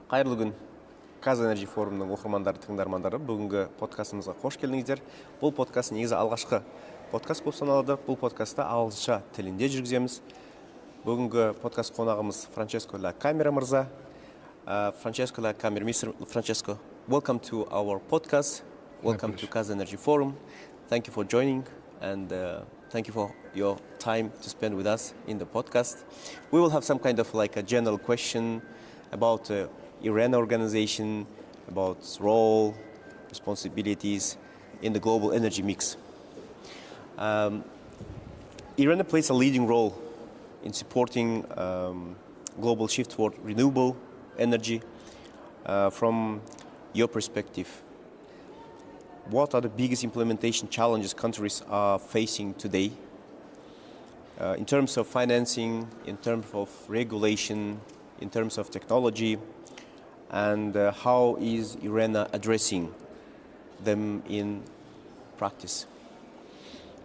Қайырлы күн. KEW форумның оқырмандары, тыңдармандары, бүгінгі подкастымызға қош келдіңіздер. Бұл подкаст негізі алғашқы подкаст болып саналады. Бұл подкастта ағылшынша тілінде жүргіземіз. Бүгінгі подкаст қонағымыз Франческо Ла Камера мырза. Франческо Ла Камера, Mr. Франческо, welcome to our podcast. Welcome to KEW forum. Thank you for joining and thank you for your time to spend with us in the podcast. We will have some kind of like a general question about IRENA organization, about its role, responsibilities in the global energy mix. IRENA plays a leading role in supporting global shift toward renewable energy. From your perspective, what are the biggest implementation challenges countries are facing today in terms of financing, in terms of regulation, in terms of technology, and how is IRENA addressing them in practice?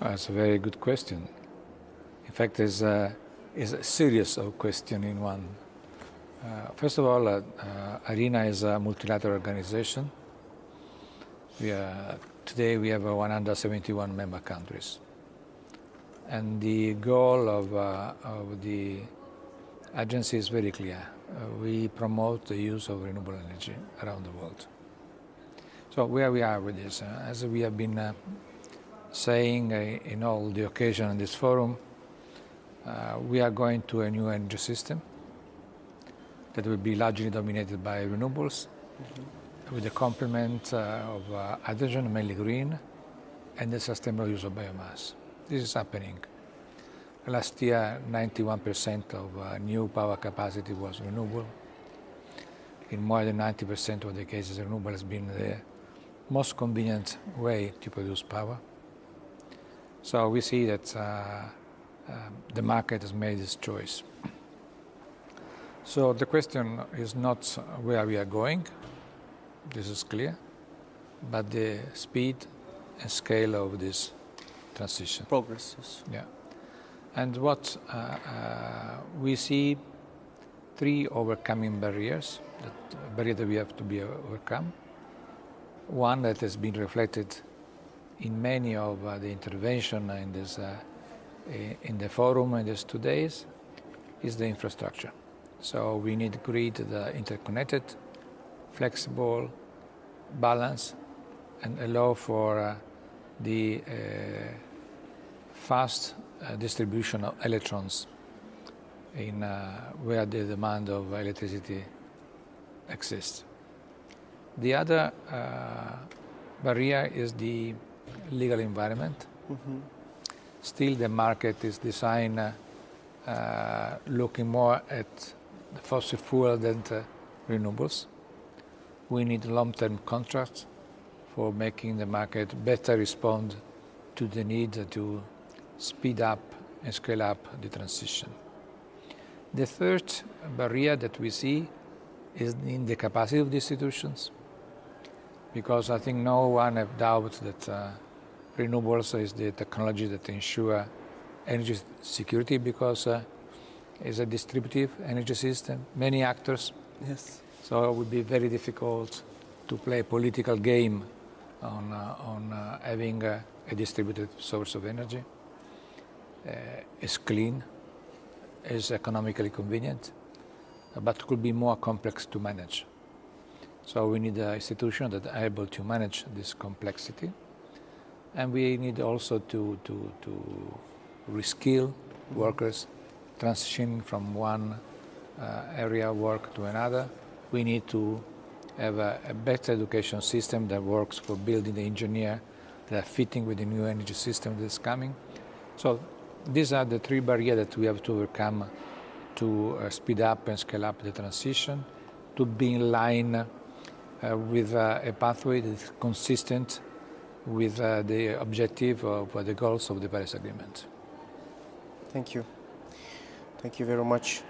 That's a very good question. In fact, it's a series of questions in one. First of all, IRENA is a multilateral organization. Today we have 171 member countries. And the goal of the agency is very clear. We promote the use of renewable energy around the world. So where we are with this, as we have been saying in all the occasion in this forum, we are going to a new energy system that will be largely dominated by renewables, with the complement of hydrogen, mainly green, and the sustainable use of biomass. This is happening. Last year, 91% of new power capacity was renewable. In more than 90% of the cases, renewable has been the most convenient way to produce power. So we see that the market has made its choice. So the question is not where we are going, this is clear, but the speed and scale of this transition. Progress, yes. Yeah. And what we see, three overcoming barriers that we have to be overcome. One that has been reflected in many of the intervention in this in the forum in these 2 days is the infrastructure. So we need grid that interconnected, flexible, balanced, and allow for the fast distribution of electrons in where the demand of electricity exists. The other barrier is the legal environment. Still, the market is designed looking more at the fossil fuel than renewables. We need long-term contracts for making the market better respond to the need to speed up and scale up the transition. The third barrier that we see is in the capacity of the institutions, because I think no one have doubt that renewables is the technology that ensure energy security, because it's a distributive energy system, many actors. Yes. So it would be very difficult to play a political game on having a distributed source of energy. It's clean, it's economically convenient, but could be more complex to manage. So we need an institution that are able to manage this complexity, and we need also to reskill workers, transitioning from one area of work to another. We need to have a better education system that works for building the engineer that are fitting with the new energy system that's coming. So these are the three barriers that we have to overcome to speed up and scale up the transition, to be in line with a pathway that is consistent with the objective of the goals of the Paris Agreement. Thank you. Thank you very much.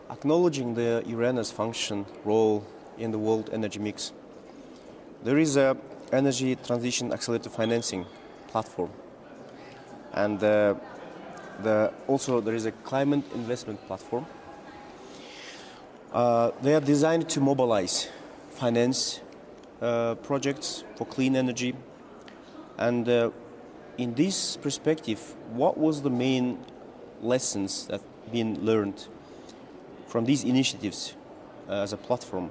Acknowledging the IRENA's function, role in the world energy mix, there is a Energy Transition Accelerator Financing platform, and also there is a Climate Investment Platform. They are designed to mobilize finance projects for clean energy. And in this perspective, what was the main lessons that been learned from these initiatives as a platform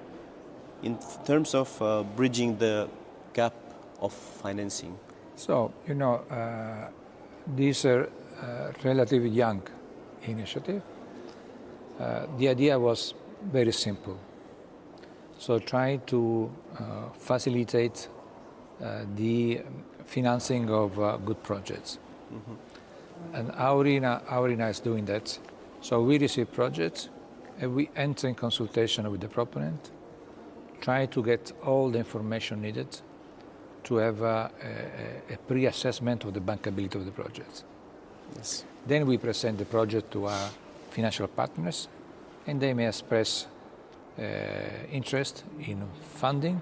in terms of bridging the gap of financing? So, these are relatively young initiative. The idea was very simple. So try to facilitate the financing of good projects. Mm-hmm. And IRENA is doing that. So we receive projects and we enter in consultation with the proponent, try to get all the information needed to have a pre-assessment of the bankability of the project. Yes. Then we present the project to our financial partners, and they may express interest in funding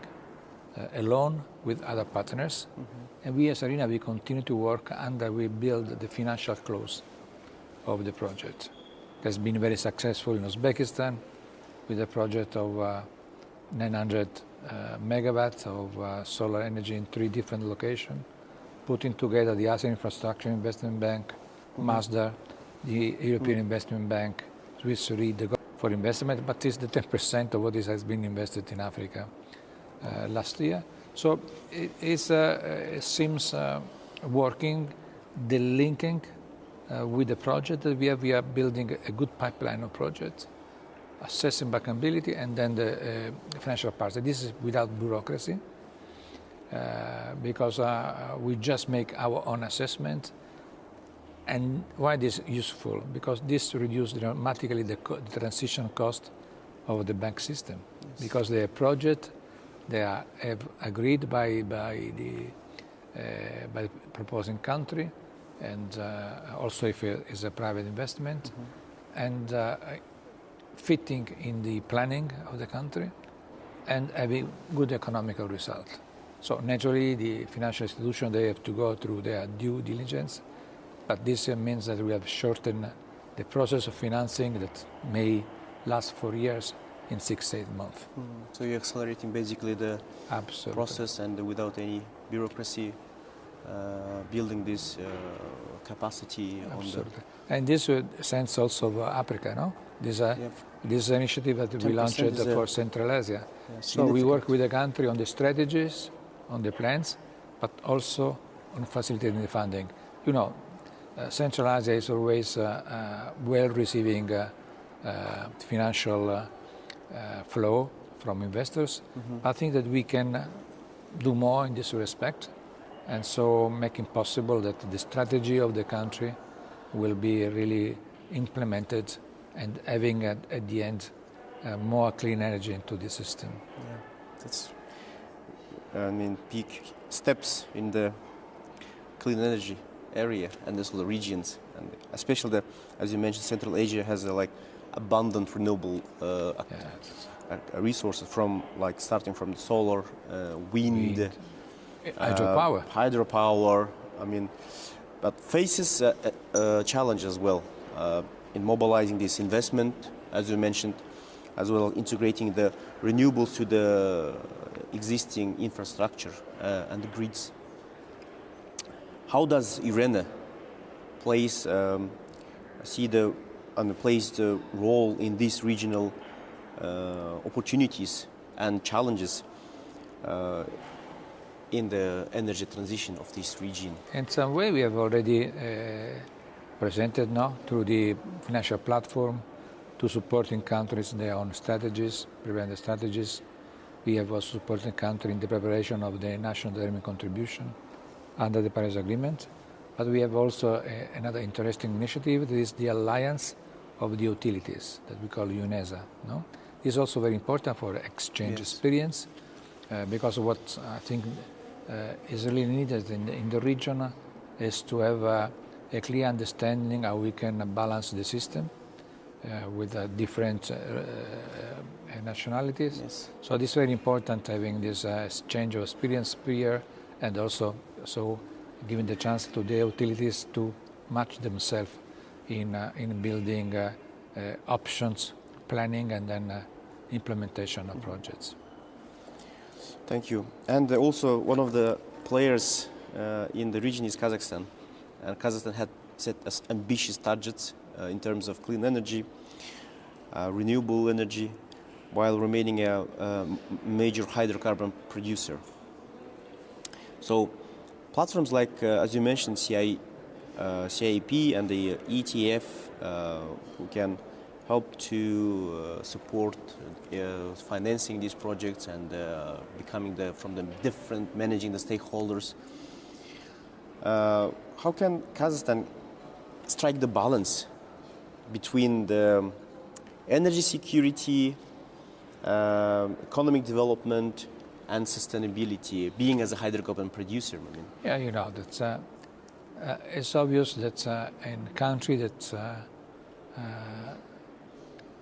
a loan with other partners. Mm-hmm. And we as IRENA, we continue to work and we build the financial close of the project. It has been very successful in Uzbekistan with a project of 900 megawatts of solar energy in 3 different locations, putting together the Asian Infrastructure Investment Bank, Mazda, the European Investment Bank, Swiss Re, for investment, but it's the 10% of what has been invested in Africa last year. So it seems working, the linking with the project that we are building a good pipeline of projects, assessing bankability, and then the financial part. This is without bureaucracy, because we just make our own assessment. And why this is useful? Because this reduces dramatically the transition cost of the bank system. Yes. Because the project they have agreed by the proposing country, and also if it is a private investment, and fitting in the planning of the country, and having good economical result. So naturally, the financial institution, they have to go through their due diligence. But this means that we have shortened the process of financing that may last for years in 6 to 8 months. So you're accelerating basically the process, and without any bureaucracy, building this capacity. Absolutely. And this sense also of Africa, no? This initiative that we launched for Central Asia. So we work with the country on the strategies, on the plans, but also on facilitating the funding. Central Asia is always well receiving financial flow from investors. I think that we can do more in this respect, and so making possible that the strategy of the country will be really implemented and having at the end more clean energy into the system. Yeah, that's peak steps in the clean energy area and also the regions, and especially as you mentioned, Central Asia has abundant renewable resources from starting from the solar, wind, hydropower. But faces a challenge as well in mobilizing this investment, as you mentioned, as well as integrating the renewables to the existing infrastructure and the grids. How does IRENA plays the role in these regional opportunities and challenges in the energy transition of this region? In some way, we have already presented now through the financial platform to supporting countries their own strategies, prevent the strategies. We have also supported countries in the preparation of the national determined contribution under the Paris Agreement. But we have also another interesting initiative, that is the Alliance of the Utilities, that we call UNESA. No? This is also very important for exchange experience, because what I think is really needed in the region is to have a clear understanding how we can balance the system with different nationalities. Yes. So this is very important, having this exchange of experience here, and also giving the chance to the utilities to match themselves in building options, planning, and then implementation of projects. Thank you. And also one of the players in the region is Kazakhstan. And Kazakhstan had set as ambitious targets in terms of clean energy, renewable energy, while remaining a major hydrocarbon producer. So platforms like, as you mentioned, CIP and the ETF who can help to support financing these projects and managing the stakeholders. How can Kazakhstan strike the balance between the energy security, economic development, and sustainability, being as a hydrocarbon producer? I mean. Yeah, you know, that's, it's obvious that in a country that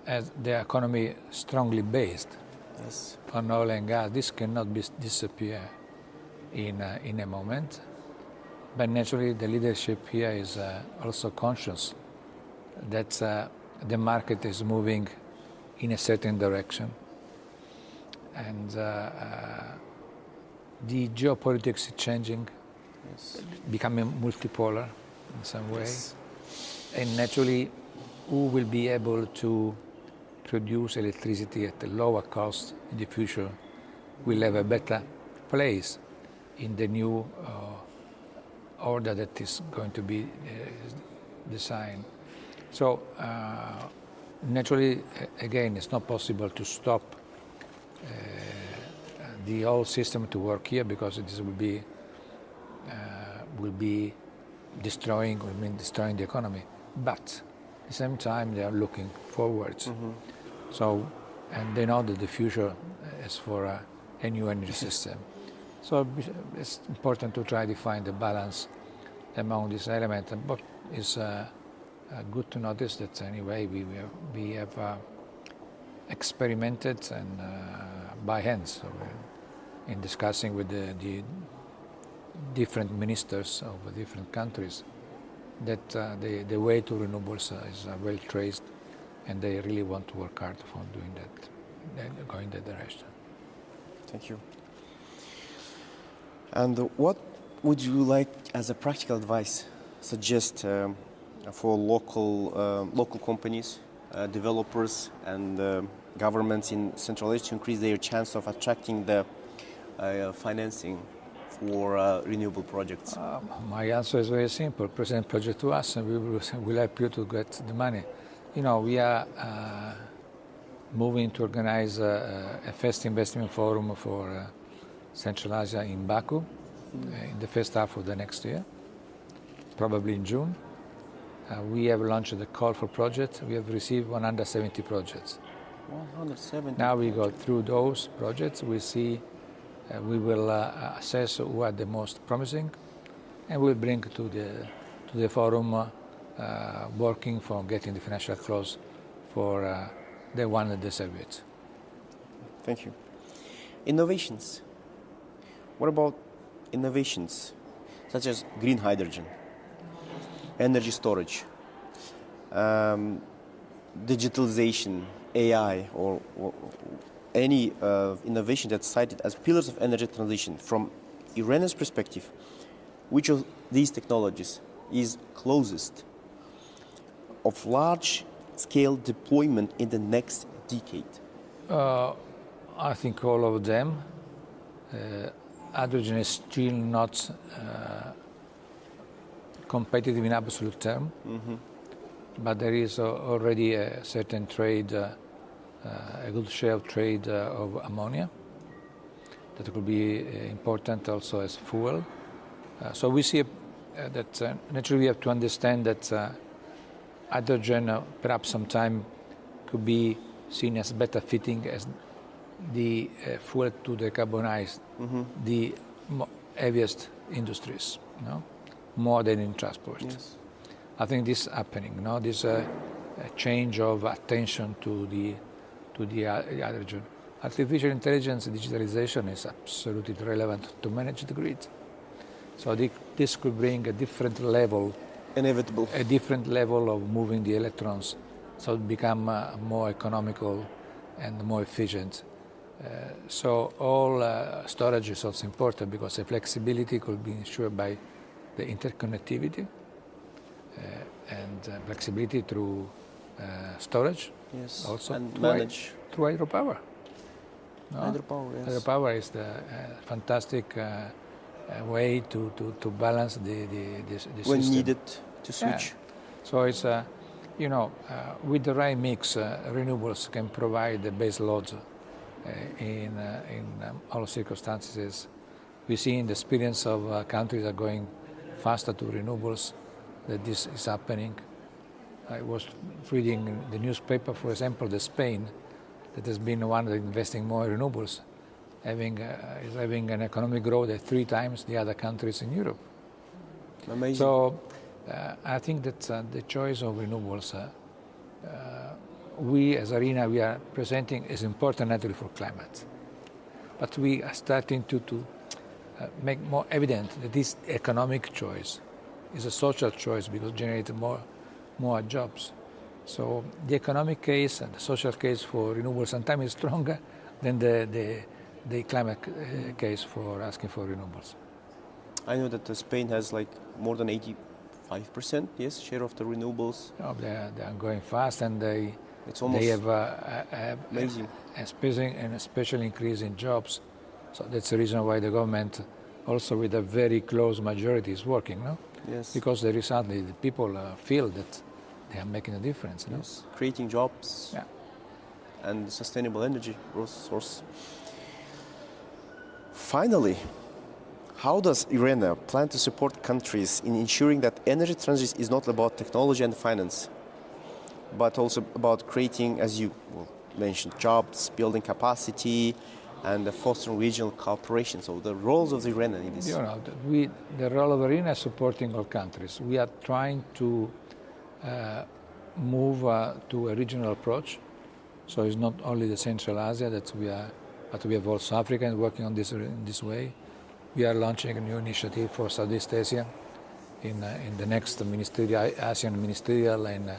has the economy strongly based Yes. on oil and gas, this cannot disappear in a moment. But naturally, the leadership here is also conscious that the market is moving in a certain direction. And the geopolitics is changing, Yes. becoming multipolar in some way. Yes. And naturally, who will be able to produce electricity at a lower cost in the future will have a better place in the new order that is going to be designed. So naturally, again, it's not possible to stop the whole system to work here because this will be destroying the economy. But at the same time, they are looking forwards. Mm-hmm. So, and they know that the future is for a new energy system. So it's important to try to find the balance among these elements. But it's good to notice that anyway we have experimented and by hand, so in discussing with the different ministers of the different countries, that the way to renewables is well traced, and they really want to work hard for doing that, going that direction. Thank you. And what would you like, as a practical advice, suggest for local companies, developers, and governments in Central Asia to increase their chance of attracting the financing for renewable projects? My answer is very simple. Present the project to us, and we will help you to get the money. You know, we are moving to organize a first investment forum for Central Asia in Baku in the first half of the next year, probably in June. We have launched a call for projects. We have received 170 projects. 170. Now we go through those projects. We see, we will assess who are the most promising, and we'll bring to the forum working for getting the financial close for the one that deserve it. Thank you. Innovations. What about innovations such as green hydrogen, energy storage, digitalization, AI, or any innovation that's cited as pillars of energy transition? From IRENA's perspective, which of these technologies is closest of large-scale deployment in the next decade? I think all of them. Hydrogen is still not competitive in absolute term, but there is already a certain trade, a good share of trade of ammonia that could be important also as fuel. So we see that naturally we have to understand that hydrogen perhaps sometime could be seen as better fitting as the fuel to decarbonize the heaviest industries, more than in transport. Yes. I think this is happening. This a change of attention to the hydrogen. Artificial intelligence and digitalization is absolutely relevant to manage the grid. So this could bring a different level, Inevitable. a different level of moving the electrons, so it become more economical and more efficient. So all storage is also important because the flexibility could be ensured by the interconnectivity and flexibility through storage. Yes, Also and through manage. Through hydropower. No? Hydropower, yes. Hydropower is the fantastic way to balance the When system. needed to switch. Yeah. So it's, with the right mix, renewables can provide the base loads in all circumstances. We see in the experience of countries that are going faster to renewables that this is happening. I was reading the newspaper, for example, that Spain, that has been one that investing more in renewables, is having an economic growth at 3 times the other countries in Europe. Amazing. So I think that the choice of renewables, we as IRENA, we are presenting as important naturally for climate. But we are starting to make more evident that this economic choice is a social choice because it generates more jobs. So the economic case and the social case for renewables sometimes is stronger than the climate case for asking for renewables. I know that Spain has like more than 85%, yes, share of the renewables. No, they are going fast, and they have amazing. a special increase in jobs. So that's the reason why the government, also with a very close majority, is working, no? Yes. Because the people feel that they are making a difference, no? Yes, creating jobs. Yeah. And sustainable energy source. Finally, how does IRENA plan to support countries in ensuring that energy transition is not about technology and finance, but also about creating, as you mentioned, jobs, building capacity, and fostering regional cooperation? So the roles of the IRENA in this. The role of IRENA is supporting all countries. We are trying to move to a regional approach. So it's not only the Central Asia but we have also Africans working on this in this way. We are launching a new initiative for Southeast Asia in the next ASEAN ministerial and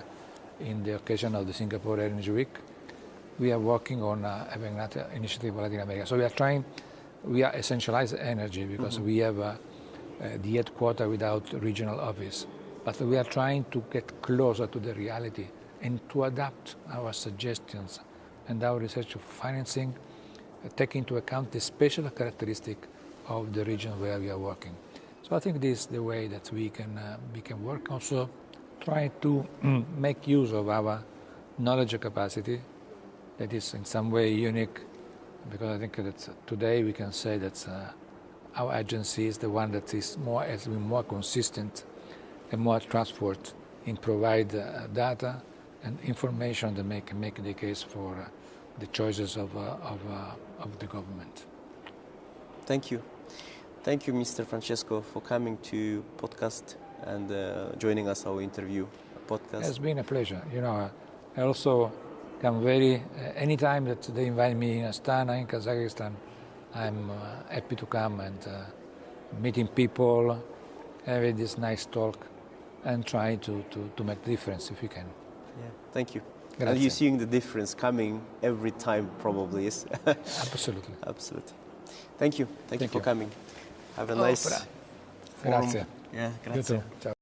in the occasion of the Singapore Energy Week. We are working on having another initiative for Latin America. So we are essentialized energy because we have the headquarters without regional office. But we are trying to get closer to the reality and to adapt our suggestions and our research financing, taking into account the special characteristic of the region where we are working. So I think this is the way that we can work. Also try to make use of our knowledge capacity that is in some way unique, because I think that today we can say that our agency is the one that has been more consistent and more trustworthy in provide data and information that make the case for the choices of the government. Thank you. Thank you, Mr. Francesco, for coming to podcast and joining us our interview podcast. It's been a pleasure. I also come anytime that they invite me in Astana, in Kazakhstan, I'm happy to come and meeting people, having this nice talk, and try to make a difference if we can. Yeah, thank you. Grazie. And you're seeing the difference coming every time, probably, yes? Absolutely. Absolutely. Thank you. Thank you for coming. Have a nice forum. Grazie. Yeah, grazie. You too. Ciao.